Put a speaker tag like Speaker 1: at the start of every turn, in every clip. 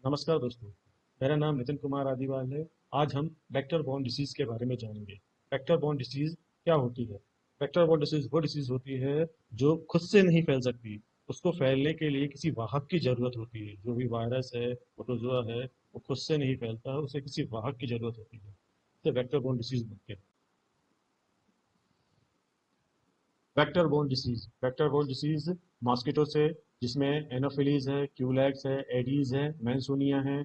Speaker 1: नमस्कार दोस्तों। मेरा नाम नितिन कुमार आदिवाल है। आज हम वेक्टर बॉर्न डिसीज के बारे में जानेंगे। वेक्टर बॉर्न डिसीज क्या होती है? वेक्टर बॉर्न डिसीज वो डिसीज होती है जो खुद से नहीं फैल सकती। उसको फैलने के लिए किसी वाहक की जरूरत होती है। जो भी वायरस है, प्रोटोजोआ है, वो खुद से नहीं फैलता है, उसे किसी वाहक की जरूरत होती है। इसे वेक्टर बॉर्न डिसीज बोलते हैं। वेक्टर बोर्न डिसीज मॉस्किटो से, जिसमें एनोफिलीज है, क्यूलैक्स है, एडीज है, मैंसोनिया है,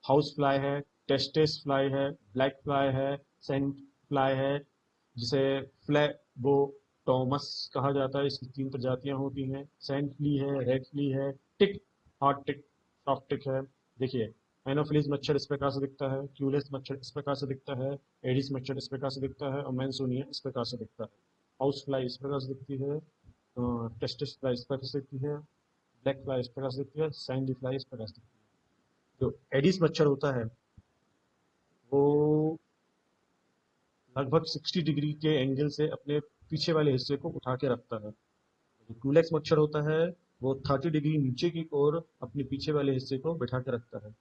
Speaker 1: हाउस फ्लाई है, टेस्टेस फ्लाई है, ब्लैक फ्लाई है, सेंट फ्लाई है, जिसे फ्लैबोटोमस कहा जाता है। इसकी 3 प्रजातियां होती हैं। सेंट फ्ली है, रेड फ्ली है, टिक, हार्ड टिक, सॉफ्ट टिक है। देखिए, एनोफिलीज मच्छर इस प्रकार से दिखता है, क्यूलेक्स मच्छर इस प्रकार से दिखता है, एडिस मच्छर इस प्रकार से दिखता है और मैंसोनिया इस प्रकार से दिखता है। हाउस फ्लाई इस प्रकार से दिखती है, टेस्टिस फ्लाई इस प्रकार से दिखती है, ब्लैक फ्लाई इस प्रकार से दिखती है, सैंडी फ्लाई इस प्रकार से दिखती है। जो एडिस मच्छर होता है वो लगभग 60 डिग्री के एंगल से अपने पीछे वाले हिस्से को उठा के रखता है। जो क्यूलेक्स मच्छर होता है वो 30 डिग्री नीचे की ओर अपने पीछे वाले हिस्से को बिठा के रखता है।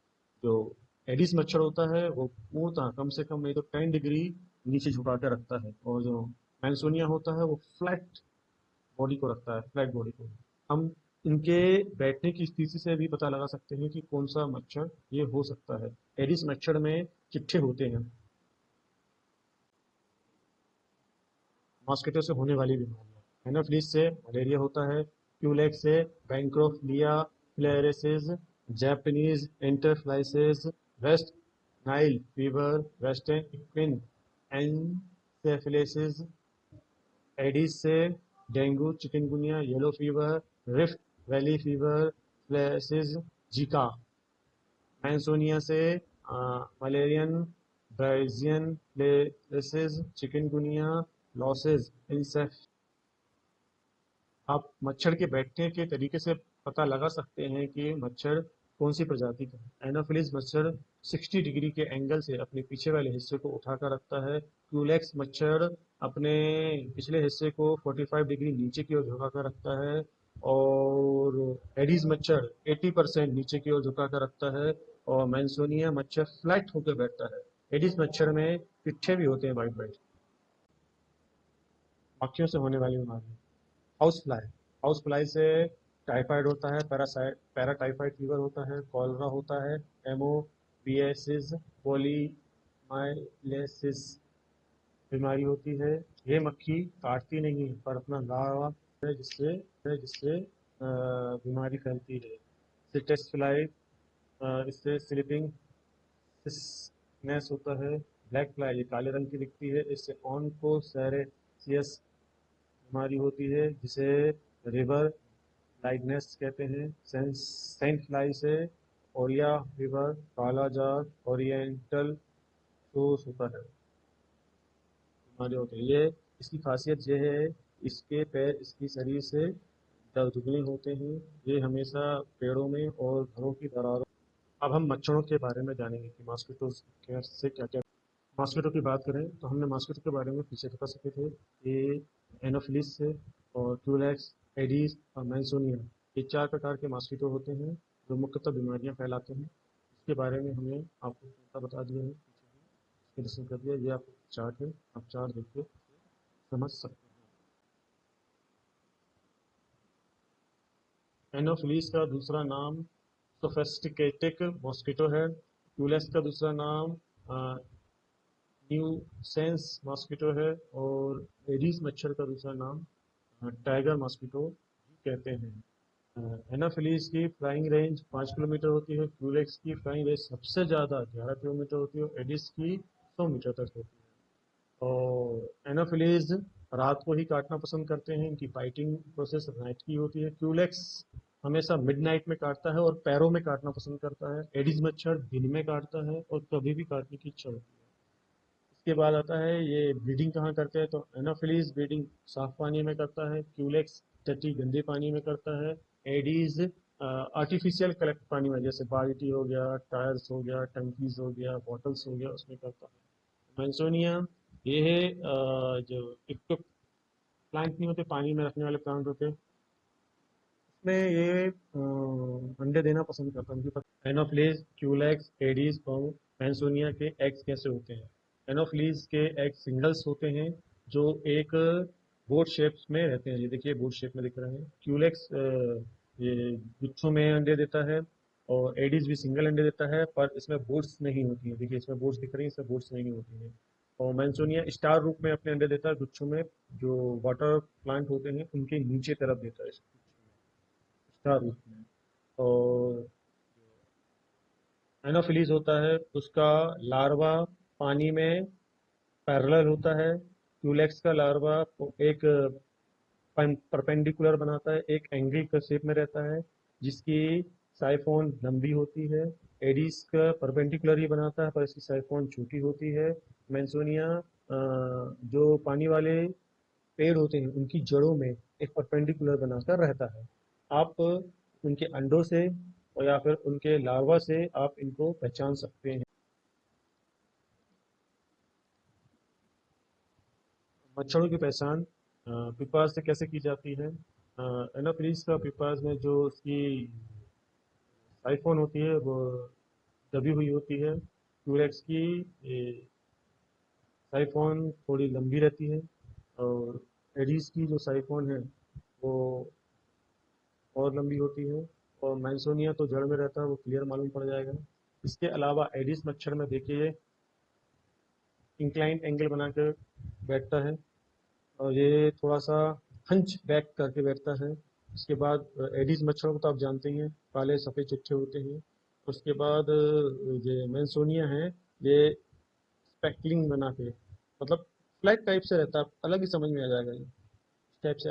Speaker 1: जो एडिस मच्छर होता है वो पूर्णतः कम से कम नहीं तो 10 डिग्री नीचे झुका के रखता है। और जो मैंसोनिया होता है वो फ्लैट बॉडी को रखता है, फ्लैट बॉडी को। हम इनके बैठने की स्थिति से भी पता लगा सकते हैं कि कौन सा मच्छर ये हो सकता है। एडिस मच्छर में चिट्ठे होते हैं। मॉस्किटो से होने वाली बीमारियां, एनोफ्लिस से मलेरिया होता है, क्यूलेक्स से bancroftian filariasis, Japanese encephalitis, West Nile fever, western equine encephalitis, Aedes से dengue, chikungunya, yellow fever, Rift Valley fever, फ्लेसिस, जीका। मैंसोनिया से मलेरियन ब्राइजियन प्लेसिस, चिकनगुनिया, लॉसेस, इंसेफ। आप मच्छर के बैठने के तरीके से पता लगा सकते हैं कि मच्छर कौन सी प्रजाति का है। एनोफिलिस मच्छर 60 डिग्री के एंगल से अपने पीछे वाले हिस्से को उठाकर रखता है। क्यूलेक्स मच्छर अपने पिछले हिस्से को 45 डिग्री नीचे की ओर झुका कर रखता है। और एडीज मच्छर 80% नीचे की ओर झुका कर रखता है। और मैंसोनिया मच्छर फ्लैट होकर बैठता है। एडीज मच्छर में पिट्ठे भी होते हैं, वाइट वाइट। मक्खियों से होने वाली बीमारी, हाउस फ्लाई। हाउस फ्लाई से टाइफाइड होता है, पैराटाइफाइड फीवर होता है, कॉलरा होता है, एमोबियासिस, पोलीमाइलिसिस बीमारी होती है। ये मक्खी काटती नहीं पर अपना लार्वा है, जिससे बीमारी फैलती है। सिटेस फ्लाई, इससे स्लीपिंग सिकनेस होता है। ब्लैक फ्लाई ये काले रंग की दिखती है, इससे ऑनकोसेरेसियस बीमारी होती है, जिसे रिवर लाइटनेस कहते हैं। सेंट फ्लाई से ओरिया फीवर, काला जार, ओरिएंटल शोस होता है, बीमारी होती है। ये इसकी खासियत ये है, इसके पैर इसकी शरीर से दुगने होते हैं। ये हमेशा पेड़ों में और घरों की दरारों। अब हम मच्छरों के बारे में जानेंगे कि मॉस्किटो से क्या क्या। मॉस्किटो की बात करें तो हमने मॉस्किटो के बारे में पीछे बता सके थे। ये एनोफिलिस से और क्यूलेक्स, एडीज और मैंसोनिया, ये 4 प्रकार के मॉस्किटो होते हैं जो मुख्यतः बीमारियां फैलाते हैं। इसके बारे में हमने आपको बता दिया है, इसके डिस्कस कर दिया। ये आपको चार्ट है, आप चार्ट देख के समझ सकते हैं। एनोफिलिस का दूसरा नाम सोफेस्टिकेटेड मॉस्किटो है। क्यूलेक्स का दूसरा नाम न्यूसेंस मॉस्किटो है। और एडीज मच्छर का दूसरा नाम टाइगर मॉस्किटो कहते हैं। एनाफिलीज की फ्लाइंग रेंज 5 किलोमीटर होती है, क्यूलेक्स की फ्लाइंग रेंज सबसे ज़्यादा 11 किलोमीटर होती है और एडिस की 100 मीटर तक होती है। और एनाफिलीज रात को ही काटना पसंद करते हैं, इनकी फाइटिंग प्रोसेस नाइट की होती है। क्यूलेक्स हमेशा मिडनाइट में काटता है और पैरों में काटना पसंद करता है। एडिस मच्छर दिन में काटता है और कभी भी काटने की इच्छा होती है। इसके बाद आता है ये ब्रीडिंग कहाँ करते हैं, तो एनाफिलीज ब्रीडिंग साफ पानी में करता है, क्यूलेक्स टटी गंदे पानी में करता है, एडीज आर्टिफिशियल कलेक्ट पानी में, जैसे बाल्टी हो गया, टायर्स हो गया, टंकीज हो गया, बॉटल्स हो गया, उसमें करता है। मैंसोनिया ये है जो एक तो प्लांट नहीं होते, पानी में रखने वाले प्लांट होते हैं, इसमें ये अंडे अंडे देना पसंद करता है। उनकी एनोफिलीज, क्यूलेक्स, एडीज और मैंसोनिया के एग्स कैसे होते हैं? एनोफिलीज के एग सिंगल्स होते हैं जो एक बोट शेप में रहते हैं। ये देखिए बोट शेप में दिख रहा है। क्यूलेक्स ये गुच्छों में अंडे देता है, और एडीज भी सिंगल अंडे देता है, पर इसमें बोट्स नहीं होती है। देखिए इसमें बोट्स दिख रही है, इसमें बोट्स नहीं होती है। और मैंसोनिया स्टार रूप में अपने अंडे देता है गुच्छों में, जो वाटर प्लांट होते हैं उनके नीचे तरफ देता है स्टार रूप में। और एनोफिलीज होता है उसका लार्वा पानी में पैरेलल होता है। क्यूलेक्स का लार्वा एक परपेंडिकुलर बनाता है, एक एंगल का शेप में रहता है, जिसकी साइफोन लंबी होती है। एडिस का परपेंडिकुलर ही बनाता है, पर इसकी साइफोन छोटी होती है। मैंसोनिया जो पानी वाले पेड़ होते हैं उनकी जड़ों में एक परपेंडिकुलर बनाकर रहता है। आप उनके अंडों से और या फिर उनके लार्वा से आप इनको पहचान सकते हैं। मच्छरों की पहचान पिपास से कैसे की जाती है? एनोफिलीज का पिपास में जो उसकी साइफोन होती है वो दबी हुई होती है। क्यूरेक्स की साइफोन थोड़ी लंबी रहती है, और एडीज की जो साइफोन है वो और लंबी होती है। और मैंसोनिया तो जड़ में रहता है, वो क्लियर मालूम पड़ जाएगा। इसके अलावा एडिस मच्छर में देखिए इंक्लाइंट एंगल बनाकर बैठता है, और ये थोड़ा सा हंच बैक करके बैठता है। उसके बाद एडीज मच्छरों को तो आप जानते ही हैं, काले सफ़ेद चिट्ठे होते हैं। उसके बाद ये मैंसोनिया है, ये स्पेकलिंग बना के, मतलब फ्लैट टाइप से रहता है, अलग ही समझ में आ जाएगा ये इस टाइप से।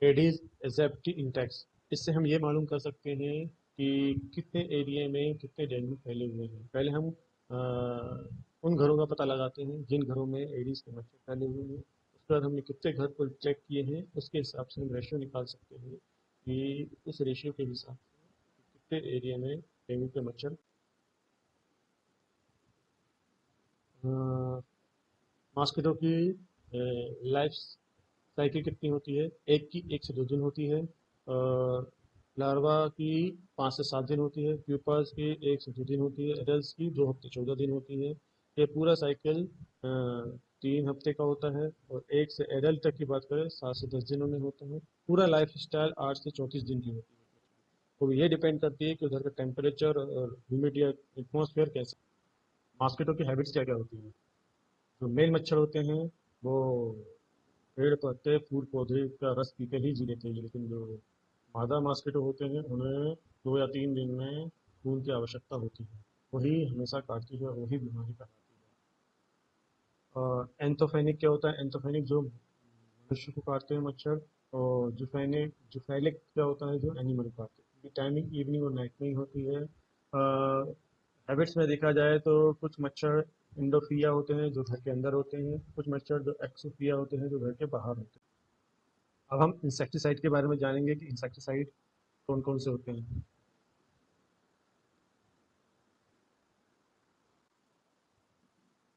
Speaker 1: एडीज एसेप्टी इंटेक्स, इससे हम ये मालूम कर सकते हैं कि कितने एरिया में कितने डेंगू फैले हुए हैं। पहले हम उन घरों का पता लगाते हैं जिन घरों में एडीज के मच्छर फैले हुए हैं। उसके बाद हमने कितने घर को चेक किए हैं, उसके हिसाब से हम रेशियो निकाल सकते हैं कि उस रेशियो के हिसाब से कितने एरिया में डेंगू के मच्छर। मॉस्किटो की लाइफ साइकिल कितनी होती है? एक की 1 से 2 दिन होती है। लार्वा की 5 से 7 दिन होती है। प्यूपास की 1 से 2 दिन होती है। एडल्ट की 2 हफ्ते 14 दिन होती है। ये पूरा साइकिल 3 हफ्ते का होता है। और एक से एडल्ट तक की बात करें 7 से 10 दिनों में होता है। पूरा लाइफ स्टाइल 8 से 34 दिन की होती है। तो ये डिपेंड करती है कि उधर का टेम्परेचर और ह्यूमिडिटी एटमॉस्फेयर कैसा। मॉस्किटो की हैबिट्स क्या क्या होती हैं? जो मेल मच्छर होते हैं वो पेड़ पत्ते फूल पौधे का रस पीकर ही जी लेते हैं, लेकिन जो मादा मॉस्किटो होते हैं उन्हें 2 या 3 दिन में खून की आवश्यकता होती है। वही हमेशा काटती है, वही बीमारी फैलाती है। और एंथोफेनिक क्या होता है? एंथोफेनिक जो मनुष्य को काटते हैं मच्छर। और जुफेनिक जुफेलिक क्या होता है? जो एनिमल को काटते हैं। इनकी टाइमिंग इवनिंग और नाइट में ही होती है। हैबिट्स में देखा जाए तो कुछ मच्छर इंडोफिया होते हैं जो घर के अंदर होते हैं, कुछ मच्छर जो एक्सोफिया होते हैं जो घर के बाहर होते हैं। अब हम इंसेक्टिसाइड के बारे में जानेंगे कि इंसेक्टिसाइड कौन कौन से होते हैं।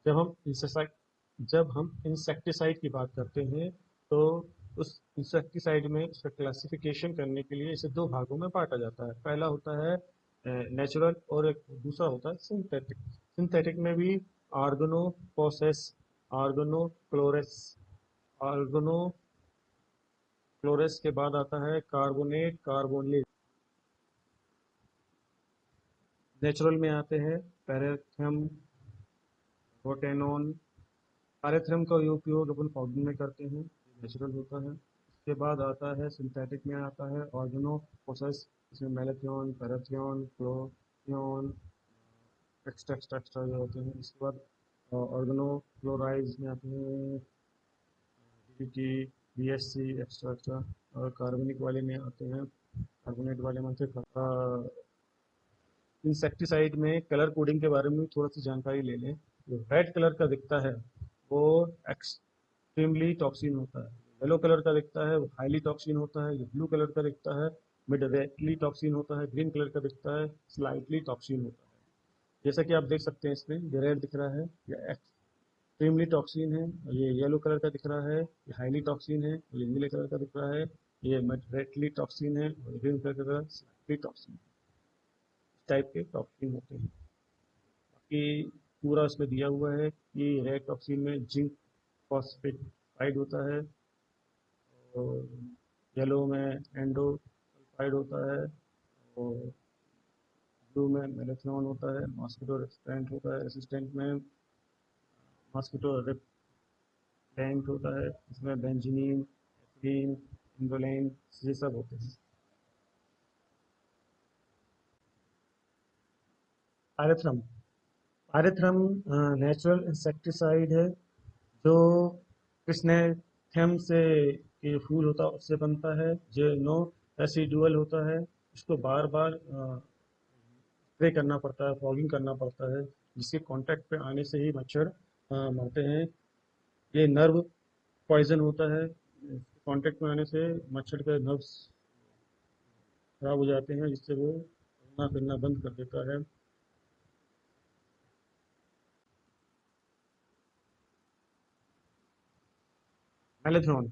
Speaker 1: जब हम इंसेक्टिसाइड जब हम इंसेक्टिसाइड की बात करते हैं तो उस इंसेक्टिसाइड में उसका क्लासिफिकेशन करने के लिए इसे 2 भागों में बांटा जाता है। पहला होता है नेचुरल, और एक दूसरा होता है सिंथेटिक। सिंथेटिक में भी आर्गनो प्रोसेस, आर्गनो क्लोरेस, आर्गनो क्लोरेस के बाद आता है कार्बोनेट, कार्बोनेट। नेचुरल में आते हैं पैरेथ्रम, रोटेनॉन। पैरेथ्रम का उपयोग अपन पाउडर में करते हैं, नेचुरल होता है। उसके बाद आता है सिंथेटिक में आता है ऑर्गेनो प्रोसेस, इसमें मेलेथियन, पैरेथियन, क्लोथियन, एक्स्ट्रा एक्स्ट्रा एक्स्ट्रा जो होते हैं। इसके बाद ऑर्गेनो क्लोराइड में आते हैं डीडीटी, बीएससी, एक्स्ट्रा एक्स्ट्रा। और कार्बनिक वाले में आते हैं, कार्बोनेट वाले में आते हैं। इंसेक्टिसाइड में कलर कोडिंग के बारे में भी थोड़ा सी जानकारी ले लें। जो रेड कलर का दिखता है वो एक्सट्रीमली टॉक्सिन होता है। येलो कलर का दिखता है वो हाईली टॉक्सिन होता है। जो ब्लू कलर का दिखता है मिडरेटली टॉक्सिन होता है। ग्रीन कलर का दिखता है स्लाइटली टॉक्सिन होता है। जैसा कि आप देख सकते हैं इसमें ये रेड दिख रहा है, ये एक्सट्रीमली टॉक्सिन है। और ये येलो कलर का दिख रहा है, ये हाईली टॉक्सिन है। और ये नीले कलर का दिख रहा है, ये मॉडरेटली टॉक्सिन है और स्लाइटली टॉक्सिन, टाइप के टॉक्सिन होते हैं। बाकी पूरा उसमें दिया हुआ है कि रेड टॉक्सिन में जिंक फॉस्फेटाइड होता है, और येलो में एंडोसल्फाइड होता है, और ब्लू में मेलेथिओन होता है, मॉस्किटो रेसिस्टेंट होता है, रेसिस्टेंट में मॉस्किटो रिपेलेंट होता है, इसमें बेंजीनिन, एथिलीन, इंडोलेन, ये सब होते हैं। पायरेथ्रम, पायरेथ्रम नेचुरल इंसेक्टिसाइड है जो क्रिसनेथेम से ये फूल होता है उससे बनता है, जो नो रेसिडुअल होता है। इसको बार बार स्प्रे करना पड़ता है, फॉगिंग करना पड़ता है, जिसके कांटेक्ट पे आने से ही मच्छर मरते हैं। ये नर्व पॉइजन होता है, कांटेक्ट में आने से मच्छर के नर्व्स खराब हो जाते हैं, जिससे वो घूमना फिरना बंद कर देता है। मेलेथ्रॉन,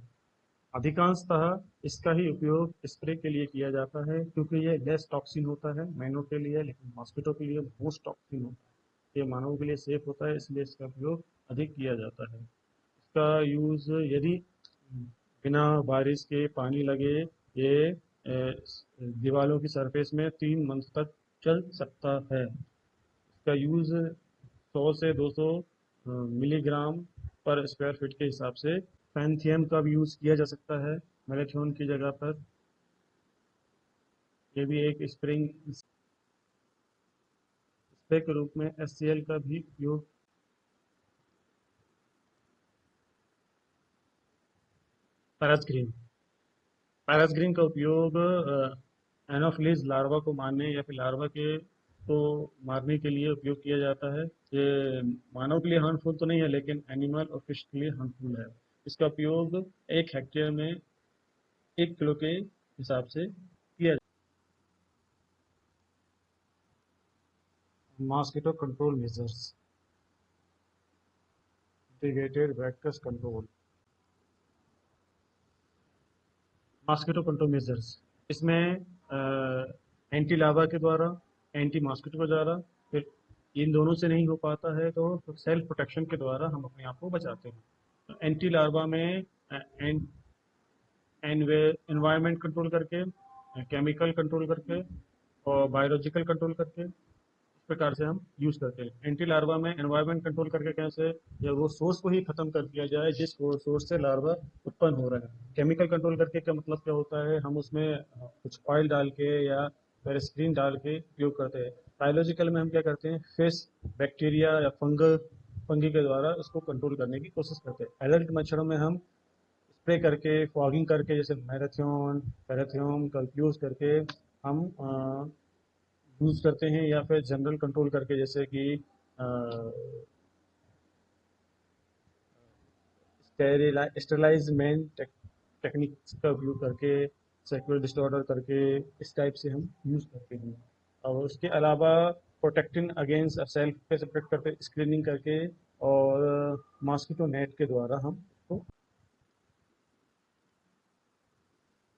Speaker 1: अधिकांशतः इसका ही उपयोग स्प्रे के लिए किया जाता है क्योंकि ये लेस टॉक्सिन होता है मैनों के लिए, लेकिन मॉस्किटो के लिए मोस्ट टॉक्सिन होता है। ये मानवों के लिए सेफ होता है, इसलिए इसका उपयोग अधिक किया जाता है। इसका यूज़ यदि बिना बारिश के पानी लगे ये दीवारों की सरफेस में 3 मंथ तक चल सकता है। इसका यूज़ 100 से 200 मिलीग्राम पर स्क्वायर फीट के हिसाब से पैंथियम का भी यूज़ किया जा सकता है मेलेथिओन की जगह पर। ये भी एक स्प्रे के रूप में HCl का भी उपयोग। पैरास्क्रीन, पैरास्क्रीन का उपयोग एनोफिलीज लार्वा को मारने या फिर लार्वा के को मारने के लिए उपयोग किया जाता है। ये मानव के लिए हार्मफुल तो नहीं है, लेकिन एनिमल और फिश के लिए हार्मफुल है। इसका उपयोग 1 हेक्टेयर में 1 किलो के हिसाब से किया जाता है। Mosquito control measures, integrated vectors control. Mosquito control measures, इसमें एंटी लार्वा के द्वारा, एंटी मॉस्किटो के द्वारा, फिर इन दोनों से नहीं हो पाता है तो सेल्फ प्रोटेक्शन के द्वारा हम अपने आप को बचाते हैं। एंटी लार्वा में एनवायरनमेंट कंट्रोल करके, केमिकल कंट्रोल करके, और बायोलॉजिकल कंट्रोल करके, इस प्रकार से हम यूज करते हैं। एंटी लार्वा में एनवायरनमेंट कंट्रोल करके कैसे, या वो सोर्स को ही खत्म कर दिया जाए जिस सोर्स से लार्वा उत्पन्न हो रहा है। केमिकल कंट्रोल करके क्या मतलब क्या होता है, हम उसमें कुछ ऑयल डाल के या पेरिस्क्रीन डाल के उपयोग करते हैं। बायोलॉजिकल में हम क्या करते हैं, फिश, बैक्टीरिया या फंगी के द्वारा उसको कंट्रोल करने की कोशिश करते हैं। एडल्ट मच्छरों में हम स्प्रे करके, फॉगिंग करके, जैसे मैराथन पैराथियम का यूज करके हम यूज करते हैं, या फिर जनरल कंट्रोल करके, जैसे कि स्टेरलाइजमेंट टेक्निक्स का उपयोग करके, सेक्सुअल डिसऑर्डर करके, इस टाइप से हम यूज करते हैं। और उसके अलावा प्रोटेक्टिंग अगेंस्ट सेल्फ पे से प्रोटेक्ट करके, स्क्रीनिंग करके, और मॉस्किटो नेट के द्वारा हम उसको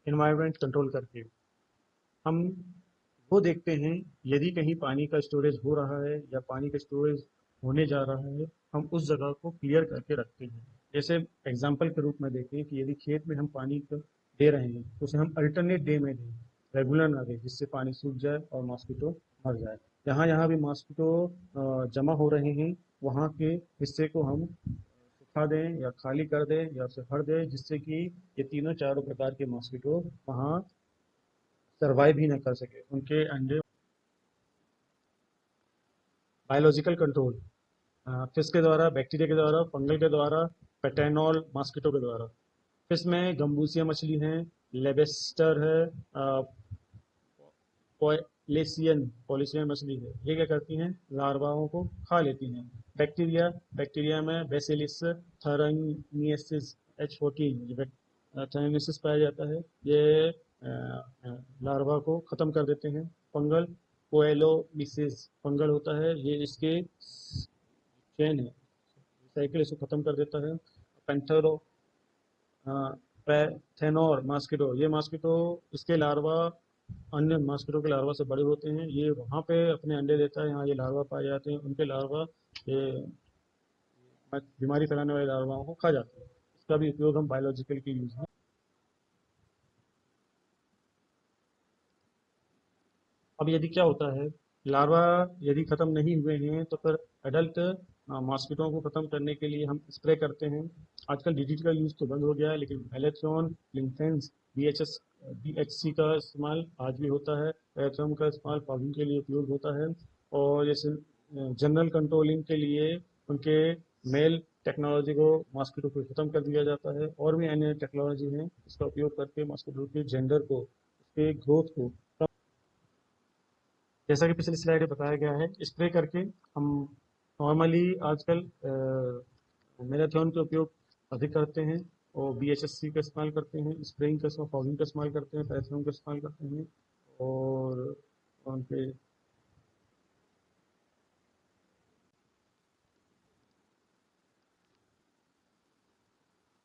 Speaker 1: इन्वायरमेंट कंट्रोल करके हम वो देखते हैं, यदि कहीं पानी का स्टोरेज हो रहा है या पानी का स्टोरेज होने जा रहा है, हम उस जगह को क्लियर करके रखते हैं। जैसे एग्जांपल के रूप में देखें कि यदि खेत में हम पानी को दे रहे हैं तो उसे हम अल्टरनेट डे में दें, रेगुलर ना दें, जिससे पानी सूख जाए और मॉस्किटो मर जाए। जहाँ जहाँ भी मॉस्किटो जमा हो रहे हैं, वहाँ के हिस्से को हम सुखा दें या खाली कर दें या उसे भर दें, जिससे कि ये तीनों चारों प्रकार के मॉस्किटो वहाँ सरवाइव ही ना कर सके, उनके अंडे। बायोलॉजिकल कंट्रोल, फिश के द्वारा, बैक्टीरिया के द्वारा, फंगल के द्वारा, पेटेनॉल मॉस्किटो के द्वारा। फिश में गम्बूसिया मछली है, लेबेस्टर है, पॉलिसियन मछली है। ये क्या करती हैं, लार्वाओं को खा लेती हैं। बैक्टीरिया, बैक्टीरिया में बेसिलिस थर्नियसिस H14 थर्नियसिस पाया जाता है। ये लार्वा को खत्म कर देते हैं। फंगल, कोएलोमिसिस फंगल होता है, ये इसके चेन है, साइकिल इसको खत्म कर देता है। पेंथेरो पैथेनोर मॉस्किटो, ये मॉस्किटो, इसके लार्वा अन्य मॉस्किटो के लार्वा से बड़े होते हैं। ये वहाँ पे अपने अंडे देता है, यहाँ ये लार्वा पाए जाते हैं। उनके लार्वा ये बीमारी फैलाने वाले लार्वाओं को खा जाते हैं। इसका भी उपयोग हम बायोलॉजिकल के यूज में। अब यदि क्या होता है, लार्वा यदि खत्म नहीं हुए हैं तो फिर एडल्ट मॉस्किटो को खत्म करने के लिए हम स्प्रे करते हैं। आजकल डीडीटी का यूज तो बंद हो गया है, लेकिन एलेथ्रॉन, लिंफेंस, बीएचएस, बीएचसी का इस्तेमाल आज भी होता है। एलेथ्रॉन का इस्तेमाल फॉगिंग के लिए उपयोग होता है। और जैसे जनरल कंट्रोलिंग के लिए उनके मेल टेक्नोलॉजी को मॉस्किटो को खत्म कर दिया जाता है। और भी अन्य टेक्नोलॉजी है इसका उपयोग करके मॉस्किटो के जेंडर को, उसके ग्रोथ को, जैसा कि पिछली स्लाइड में बताया गया है, स्प्रे करके हम नॉर्मली आजकल मेलाथ्योन का उपयोग अधिक करते हैं और बीएचएससी का इस्तेमाल करते हैं, स्प्रेइंग का इस्तेमाल, फॉगिंग का इस्तेमाल करते हैं, पैराथ्योन का इस्तेमाल करते हैं। और उनके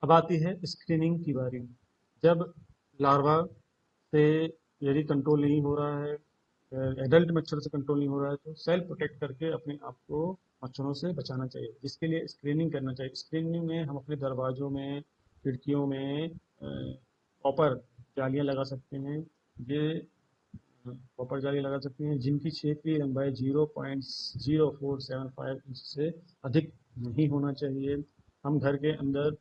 Speaker 1: अब आती है स्क्रीनिंग की बारी। जब लार्वा से यदि कंट्रोल नहीं हो रहा है, एडल्ट मच्छर से कंट्रोल नहीं हो रहा है, तो सेल्फ प्रोटेक्ट करके अपने आप को मच्छरों से बचाना चाहिए, जिसके लिए स्क्रीनिंग करना चाहिए। स्क्रीनिंग में हम अपने दरवाजों में, खिड़कियों में कॉपर जालियाँ लगा सकते हैं। ये कॉपर जाली लगा सकते हैं जिनकी क्षेत्रीय लंबाई 0.0475 इंच से अधिक नहीं होना चाहिए। हम घर के अंदर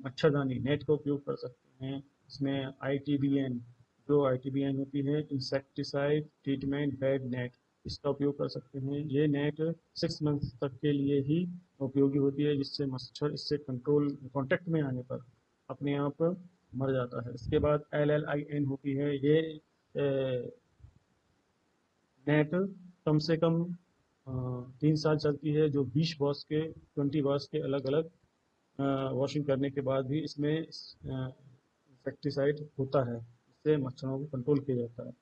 Speaker 1: मच्छरदानी नेट का उपयोग कर सकते हैं। इसमें आईटीबीएन, जो आईटीबीएन होती है, इंसेक्टिसाइड ट्रीटमेंट बेड नेट, इसका उपयोग कर सकते हैं। ये नेट 6 मंथ तक के लिए ही उपयोगी होती है, जिससे मच्छर इससे कंट्रोल कांटेक्ट में आने पर अपने आप मर जाता है। इसके बाद LLIN होती है। ये नेट कम से कम 3 साल चलती है, जो 20 वॉश के, 20 वॉश के अलग अलग वॉशिंग करने के बाद भी इसमें इंसेक्टिसाइड होता है। इससे मच्छरों को कंट्रोल किया जाता है।